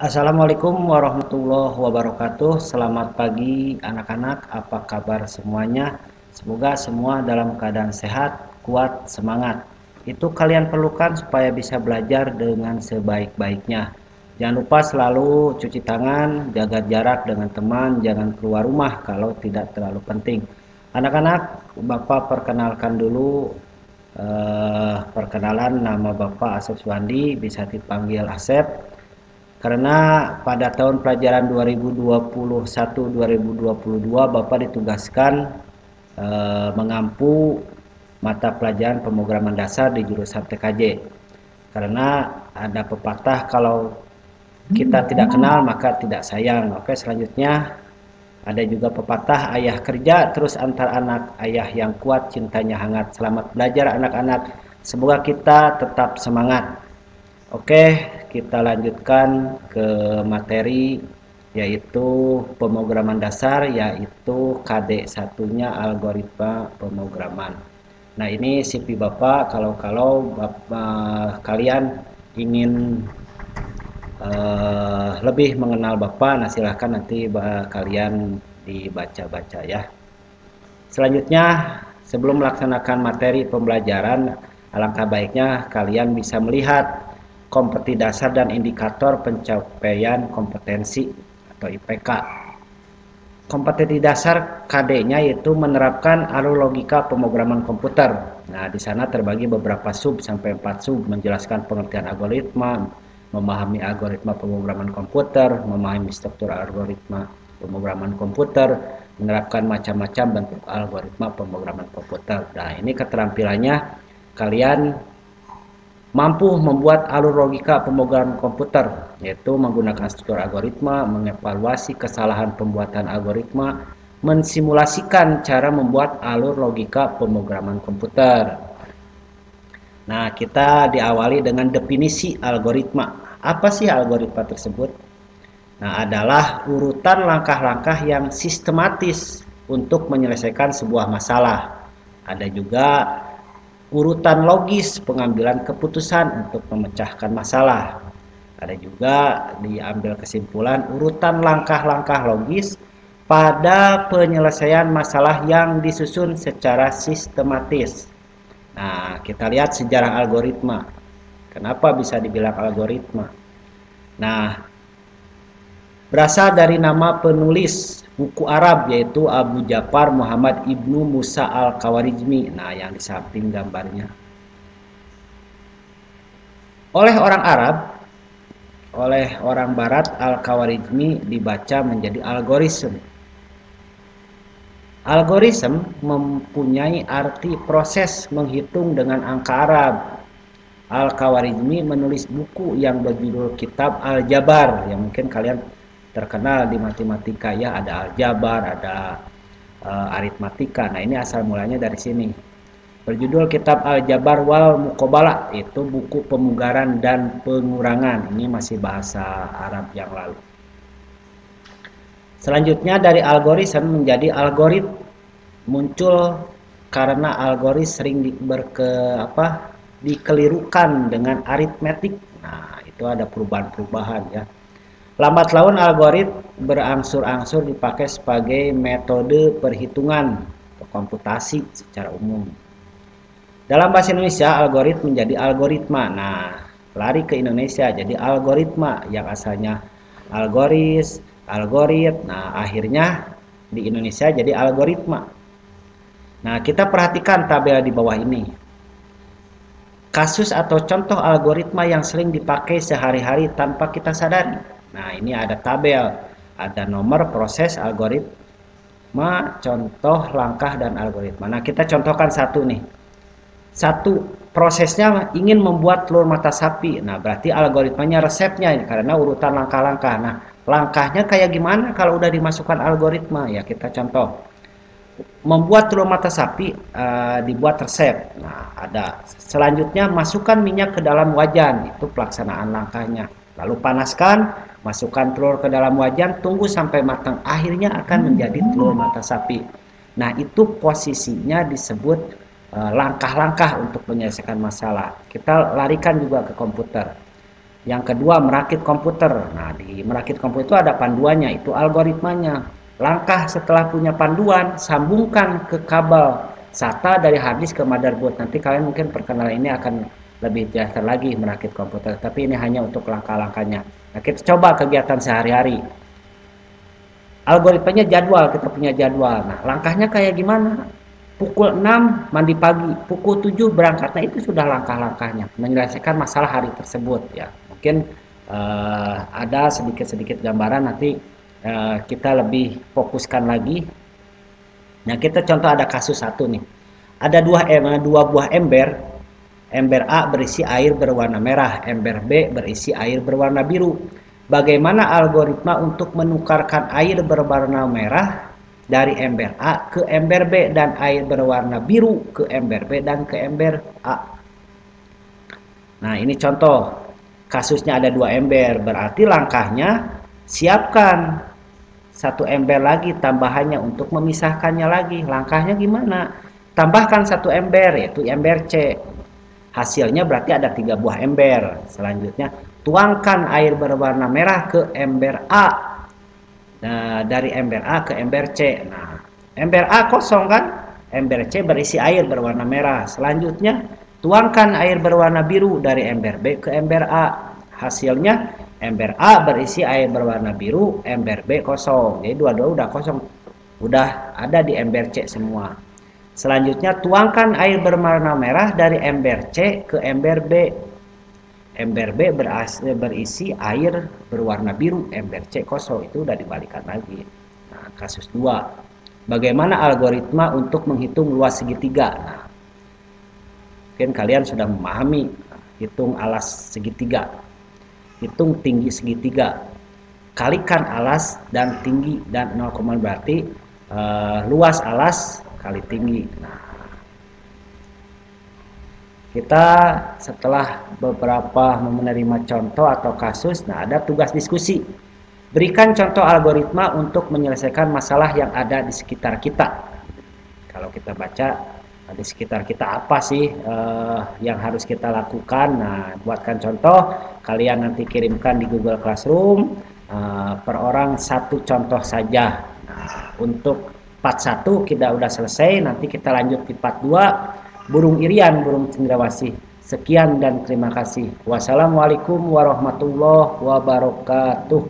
Assalamualaikum warahmatullahi wabarakatuh. Selamat pagi anak-anak, apa kabar semuanya? Semoga semua dalam keadaan sehat, kuat, semangat. Itu kalian perlukan supaya bisa belajar dengan sebaik-baiknya. Jangan lupa selalu cuci tangan, jaga jarak dengan teman, jangan keluar rumah kalau tidak terlalu penting. Anak-anak, Bapak perkenalkan dulu. Perkenalan, nama Bapak Asep Suwandi, bisa dipanggil Asep. Karena pada tahun pelajaran 2021-2022 Bapak ditugaskan mengampu mata pelajaran pemrograman dasar di jurusan TKJ. Karena ada pepatah kalau kita tidak kenal maka tidak sayang. Oke, selanjutnya ada juga pepatah ayah kerja terus antar anak, ayah yang kuat cintanya hangat. Selamat belajar anak-anak. Semoga kita tetap semangat. Oke, kita lanjutkan ke materi yaitu pemrograman dasar, yaitu KD satunya algoritma pemrograman. Nah, ini CV Bapak. Kalau kalian ingin lebih mengenal Bapak, nah silahkan nanti kalian dibaca-baca ya. Selanjutnya, sebelum melaksanakan materi pembelajaran, alangkah baiknya kalian bisa melihat kompetensi dasar dan indikator pencapaian kompetensi atau IPK. Kompetensi dasar KD-nya yaitu menerapkan alur logika pemrograman komputer. Nah, di sana terbagi beberapa sub sampai 4 sub, menjelaskan pengertian algoritma, memahami algoritma pemrograman komputer, memahami struktur algoritma pemrograman komputer, menerapkan macam-macam bentuk algoritma pemrograman komputer. Nah, ini keterampilannya kalian mampu membuat alur logika pemrograman komputer, yaitu menggunakan struktur algoritma, mengevaluasi kesalahan pembuatan algoritma, mensimulasikan cara membuat alur logika pemrograman komputer. Nah, kita diawali dengan definisi algoritma. Apa sih algoritma tersebut? Nah, adalah urutan langkah-langkah yang sistematis untuk menyelesaikan sebuah masalah. Ada juga urutan logis pengambilan keputusan untuk memecahkan masalah. Ada juga diambil kesimpulan urutan langkah-langkah logis pada penyelesaian masalah yang disusun secara sistematis. Nah, kita lihat sejarah algoritma. Kenapa bisa dibilang algoritma? Nah, berasal dari nama penulis buku Arab yaitu Abu Ja'far Muhammad Ibnu Musa Al-Khawarizmi. Nah, yang di samping gambarnya. Oleh orang Arab, oleh orang Barat, Al-Khawarizmi dibaca menjadi algoritma. Algoritma mempunyai arti proses menghitung dengan angka Arab. Al-Khawarizmi menulis buku yang berjudul Kitab Al-Jabar, yang mungkin kalian terkenal di matematika ya, ada aljabar, ada aritmatika. Nah, ini asal mulanya dari sini. Berjudul Kitab Al-Jabar wal Muqabalah, itu buku pemugaran dan pengurangan. Ini masih bahasa Arab yang lalu. Selanjutnya dari algoritma menjadi algorit, muncul karena algoritma sering dikelirukan dengan aritmetik. Nah, itu ada perubahan-perubahan ya. Lambat laun algoritma berangsur-angsur dipakai sebagai metode perhitungan atau komputasi secara umum. Dalam bahasa Indonesia, algoritma menjadi algoritma. Nah, lari ke Indonesia jadi algoritma yang asalnya algorit. Nah, akhirnya di Indonesia jadi algoritma. Nah, kita perhatikan tabel di bawah ini. Kasus atau contoh algoritma yang sering dipakai sehari-hari tanpa kita sadari. Nah, ini ada tabel, ada nomor, proses, algoritma, contoh, langkah, dan algoritma. Nah, kita contohkan satu nih. Satu, prosesnya ingin membuat telur mata sapi. Nah, berarti algoritmanya resepnya karena urutan langkah-langkah. Nah, langkahnya kayak gimana kalau udah dimasukkan algoritma? Ya, kita contoh. Membuat telur mata sapi dibuat resep. Nah, ada. Selanjutnya, masukkan minyak ke dalam wajan. Itu pelaksanaan langkahnya. Lalu panaskan, masukkan telur ke dalam wajan, tunggu sampai matang. Akhirnya akan menjadi telur mata sapi. Nah, itu posisinya disebut langkah-langkah untuk menyelesaikan masalah. Kita larikan juga ke komputer. Yang kedua, merakit komputer. Nah, di merakit komputer itu ada panduannya, itu algoritmanya. Langkah setelah punya panduan, sambungkan ke kabel SATA dari harddisk ke motherboard. Nanti kalian mungkin perkenalan ini akan lebih jelas lagi merakit komputer, tapi ini hanya untuk langkah-langkahnya. Nah, kita coba kegiatan sehari-hari. Algoritmanya jadwal, kita punya jadwal. Nah, langkahnya kayak gimana? Pukul 6 mandi pagi, pukul 7 berangkat. Nah, itu sudah langkah-langkahnya menyelesaikan masalah hari tersebut ya. Mungkin ada sedikit-sedikit gambaran, nanti kita lebih fokuskan lagi. Nah, kita contoh ada kasus satu nih. Ada dua buah ember. Ember A berisi air berwarna merah, ember B berisi air berwarna biru. Bagaimana algoritma untuk menukarkan air berwarna merah dari ember A ke ember B dan air berwarna biru ke ember B dan ke ember A? Nah, ini contoh. Kasusnya ada dua ember, berarti langkahnya siapkan satu ember lagi tambahannya untuk memisahkannya lagi. Langkahnya gimana? Tambahkan satu ember, yaitu ember C. Hasilnya berarti ada 3 buah ember. Selanjutnya, tuangkan air berwarna merah ke ember A. Nah, dari ember A ke ember C. Nah, ember A kosong kan? Ember C berisi air berwarna merah. Selanjutnya, tuangkan air berwarna biru dari ember B ke ember A. Hasilnya ember A berisi air berwarna biru, ember B kosong. Jadi dua-dua udah kosong. Udah ada di ember C semua. Selanjutnya tuangkan air berwarna merah dari ember C ke ember B. Ember B berisi air berwarna biru, ember C kosong. Itu udah dibalikan lagi. Nah, kasus 2. Bagaimana algoritma untuk menghitung luas segitiga? Nah, mungkin kalian sudah memahami hitung alas segitiga, hitung tinggi segitiga, kalikan alas dan tinggi dan 0, berarti luas alas kali tinggi. Nah, kita setelah beberapa menerima contoh atau kasus, nah ada tugas diskusi. Berikan contoh algoritma untuk menyelesaikan masalah yang ada di sekitar kita. Kalau kita baca di sekitar kita apa sih yang harus kita lakukan. Nah, buatkan contoh, kalian nanti kirimkan di Google Classroom, per orang 1 contoh saja. Nah, untuk part 1 kita udah selesai, nanti kita lanjut di part 2, burung irian, burung cendrawasih. Sekian dan terima kasih. Wassalamualaikum warahmatullahi wabarakatuh.